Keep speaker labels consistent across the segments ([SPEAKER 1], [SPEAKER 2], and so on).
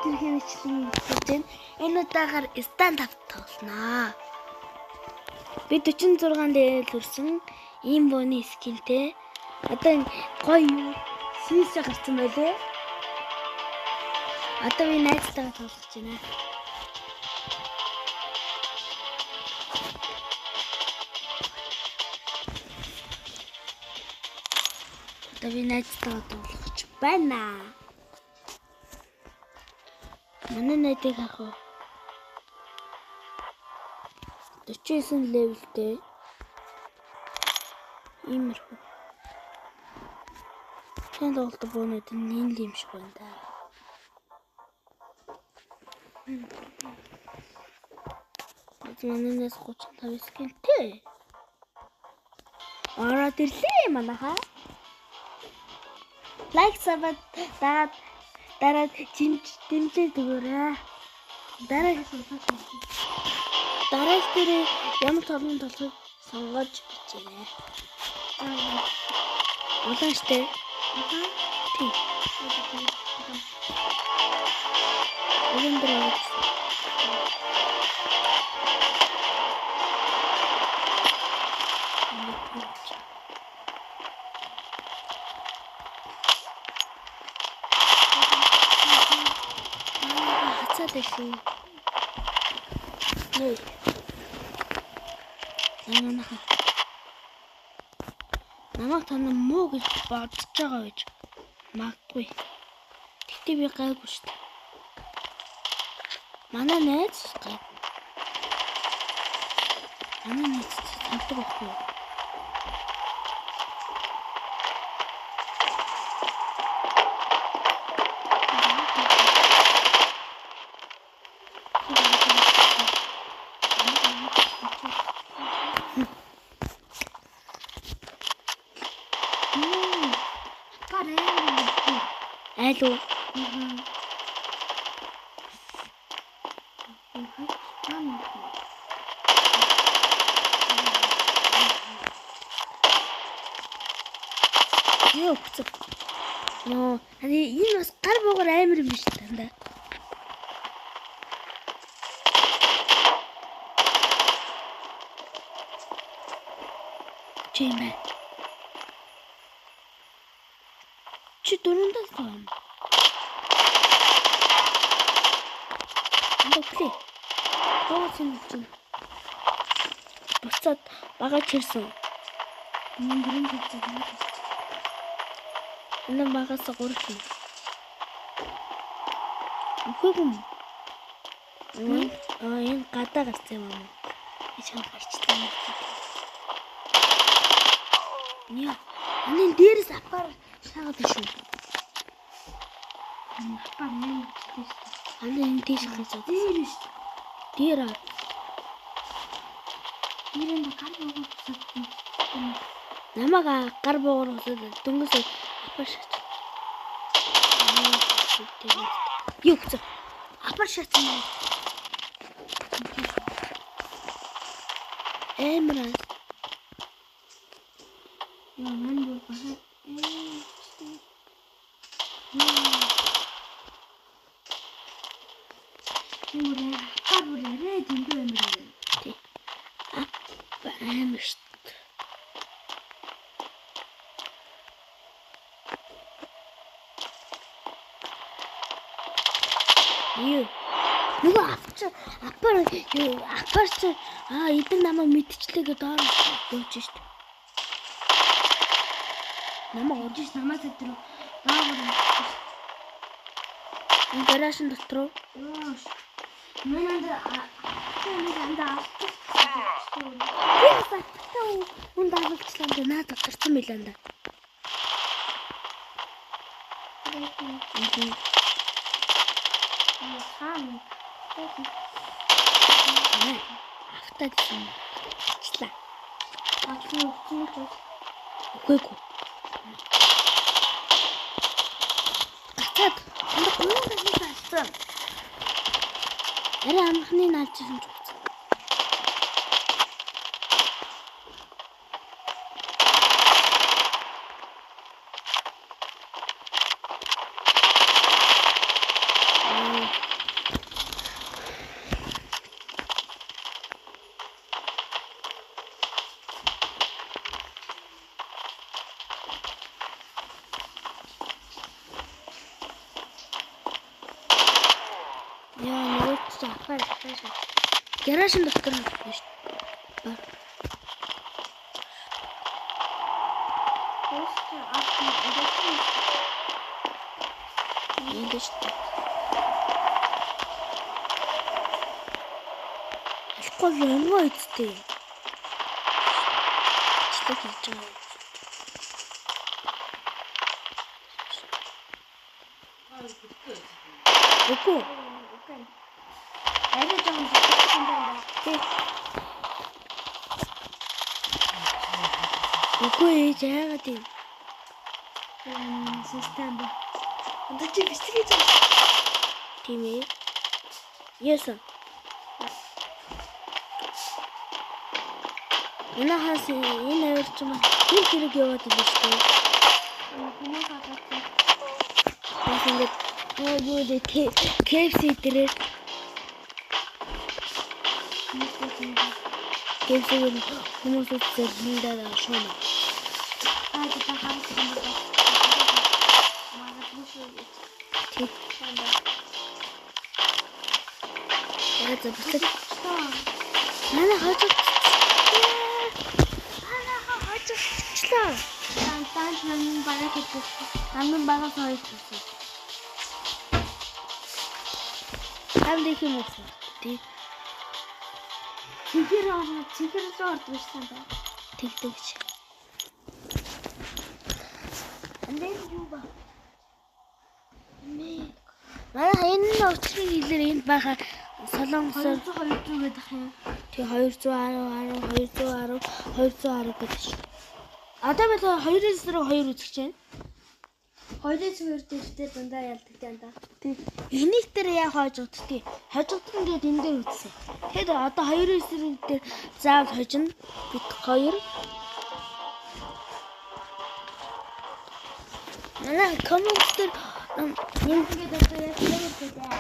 [SPEAKER 1] хитрхийн бичлэгийг хийж байна. Энэ удаагаар stand up тоглоно. Би 46 level хүрсэн ийм боны скинтэй. Одоо гоё сийсэ гарсан байлээ. Одоо би найзтайгаа тоглож байна. Одоо би найзтайгаа тоглож байна. Манай найдыг харах уу? 49 левелтэй. Иймэрхүү. Хэн тоглолт бонод нин юм шиг байна да. Манайнаас 35 скинтэй. Ороод ирлээ манайха. Лайк сабад дараа дэмжлэг өгөөрэй. Дараагч дээр ямар тоглоом тоглохыг сонгож бичээрэй. Улаан штэ. Тий. Өндөр. Хацаатай. Nee. Намайг тань муу гэж бодож байгаа гэж магадгүй. Тэгтээ би гайгүй шүү дээ. Манай найз гай. Манай найз сандаг байхгүй. Алло. Ёо. Ноо, энэ бас гар буугаар амар юм биш тандаа. Чимээ. Чи дөрөндөө сон. Окей. Тооцсон. Буцаад багаж ирсэн. Дөрөнд хэлсэн. Энэ багаас 3 хүн. Үхэгм. Энэ гадаа гарсан юм аа. Ичэн гарчтай. Яа. Энэ дээрээс апаар шаагаад шүү. Апаар юм тийм. Энэ тийш хацаа. Дээр шүү. Дээр аа. Ирэнд гар буугаар усаад. Намага гар буугаар усаад дөнгөс апаар шаач. Юу гэж апаар шаач юм. Эмраа. Яа мань боо бахаа. Нөгөө апаар чи эдэн намайг мэдчихлээ гэдэг доор явж штт. Намайг орж намайг дотор даагаар энэ гаражин дотор хүн дагалчлаа дэ наа доторсон байлаа да. Автад юм. Члаа. Үгүй. Гацаад энэ гацсан. Арай амхны наалжсэн ч үгүй. Гаражин дотор нь биш. Эндэж. Алкол ямар үсттэй. Члэг хийж байгаа. Үгүй. Арай жоохон зүтгэсэн байна. Үгүй яагаад юм? Систем ба. Энд чи бистрий зав. Тийм ээ. Яасан. Энэ хас энэ авирч юм. Тэр хэрэг яваад идэв шүү дээ. Хүмүүс хатсан. Ингээд юу дэ KFC дээрээ KFC хүмүүс үзэлдээ шоно. Аа та харсан юм байна. Тэг. Яг зөвхөн манай хожигчлаа. Тантан намын багаж хийсэн. Намын багаж хийсэн. Амдих юм уу? Тэг. Чихэр рүү ордсон ба. Тэгтэгч. Андэн юу ба? Манай энэ очрын хэлээр энд байхаа солонгосоор 200 гэдэг юм. Тэг 210 гэдэг шүү. Одоо бид 2-2 үзэж байна. 2-2 дээр дандаа ялдаг даа. Тэг. Энийг дээр яа хожигдтыг. Хожигдсон гэдэг энэ дээр үзсэн. Тэгэд одоо 2-9 дээр заавал хожино. Бид 2. Манай коммент дээр юм тэгээд одоо яг хэлээд байна.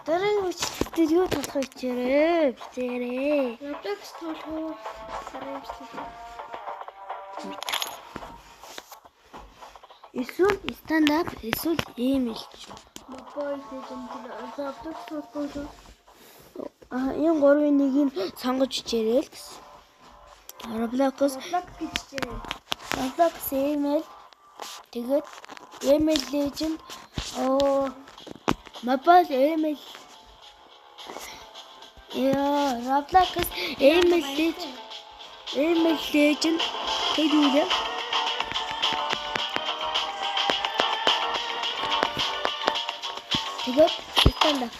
[SPEAKER 1] Дөрөв үчигтэр юу болох вэ чирээ? Битэрээ. Roblox толгой сарын эсвэл stand-up эсвэл email. Mobile legend Roblox толгой. Энэ гурвын нэгийг сонгож чирээ л гэсэн. Roblox гэж чирээ. Roblox email тэгээд email legend Mobile email Roblox email legend хэдүүлээ тэгээд stand-up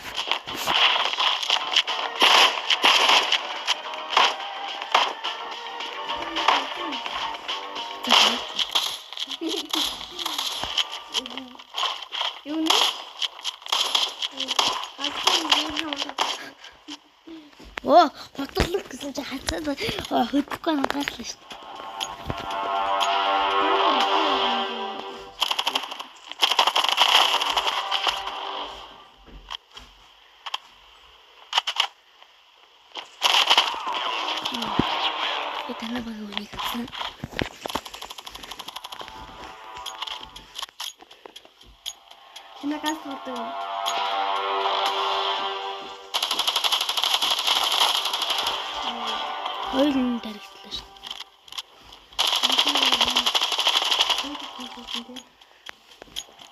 [SPEAKER 1] Готлог гэсэн чи хацаад хөдөхгүй анхаарлаа шүү. Танаа баг үнийг авсан. Танаа фото. Хоёр нь дарагдлаа шүү.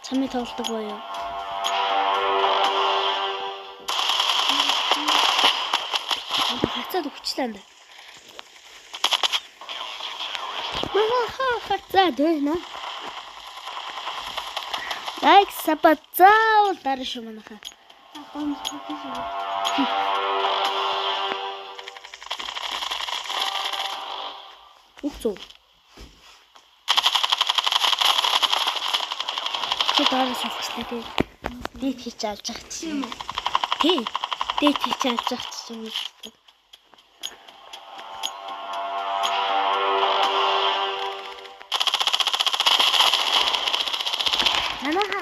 [SPEAKER 1] Чамд тоглодог боёо. Хацаад өгчлээ энэ. Хацаад байна. Лайк сапацаа дараа шүү манайхаа. Үгүй. Чи дараа салчлаа тий. Дийт хийж алж байгаа чинь. Тий. Дийт хийж алж байгаа чинь юм шүү. Манайха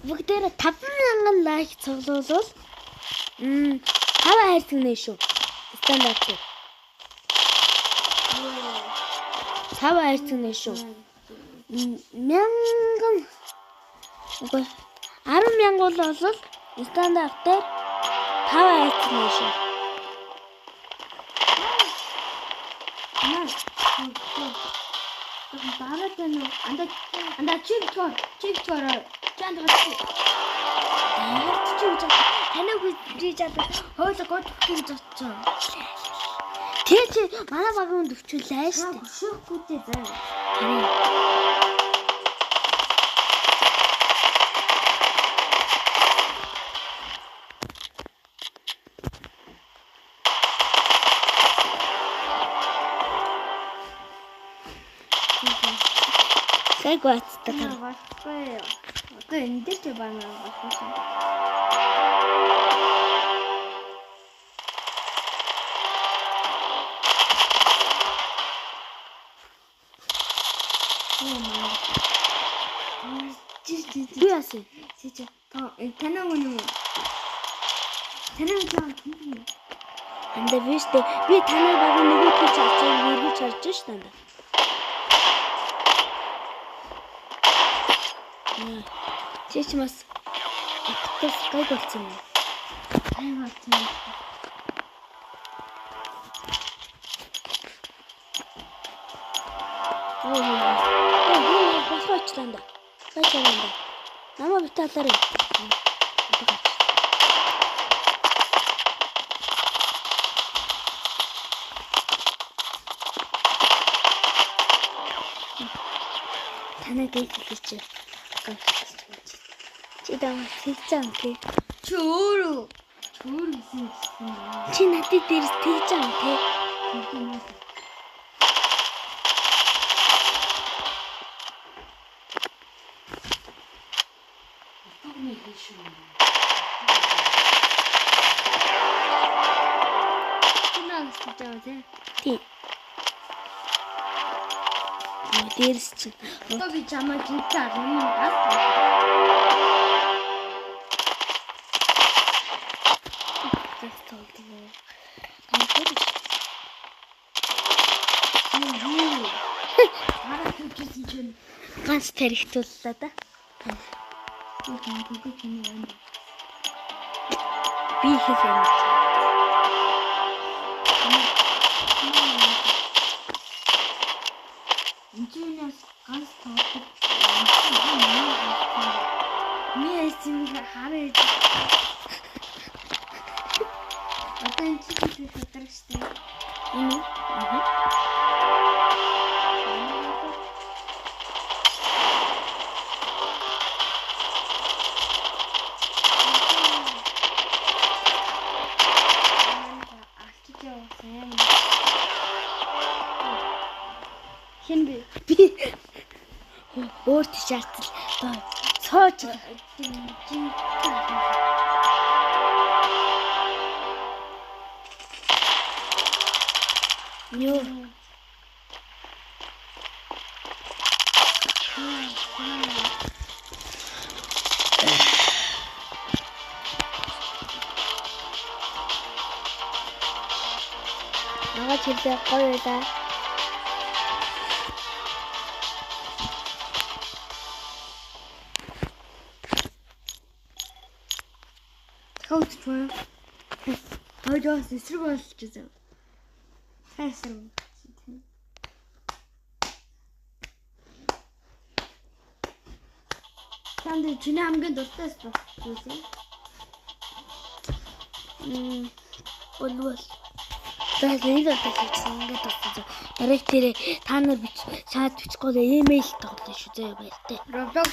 [SPEAKER 1] бүгдээрээ 50000 лайк цуглуулвал 5 хайрцаг нэ шүү. Стандарт дээр. 5 хайрцаг нэ шүү. 1000 Үгүй 10,000 бол стандартаар 5 айцсан шүү. Дараа нь анда чигчор чанд гацгүй. Чигчор таныг хүчиж чадах хойлоо гот хийж очсон. Тэг чи манай багын өвчлээ шүү дээ. Шүүхгүйтэй заа. Сайн гацтай. Баггүй. Одоо энэ дээр ч байна баггүй. Би яасан? Чи танаа гэнэ. Танаа гэнэ. Анда виштэй. Би танаа багын нөгөө төч авч иргэж харж ш танда. Чич мас актас гай болцсон юм. Гай болцсон. Босгочлаа. Бачаанда. Намаа битаалаар. Танаа гээч. Чи даа тэгцэн тий. Чи өөрөө гэсэн. Чи надад дээрс тэгцэн тий. Тий. Дээрс чи. Одоо би чамаа жинцаа юм гас. Ганц тарихтууллаа да. Би хийх юм. Инженеерс ганц тооцоо. Миний эцэг хараад. Одоо энэ чиг хөтөрчтэй. Энэ. Хин би өөрт шаардл сууж ёо Ага чилээ гоё байлаа. Coach Trump. Хойдоос эсрэг болж байгаа. Хайсан. Танд чиний хамгийн дуртай спорт юу вэ? Болвол. Тэгээд энэ удаа ингэж болсон. Яриг тэр та нар чат бичихгүй имэйл тоглоно шүү зөө баяртай. Roblox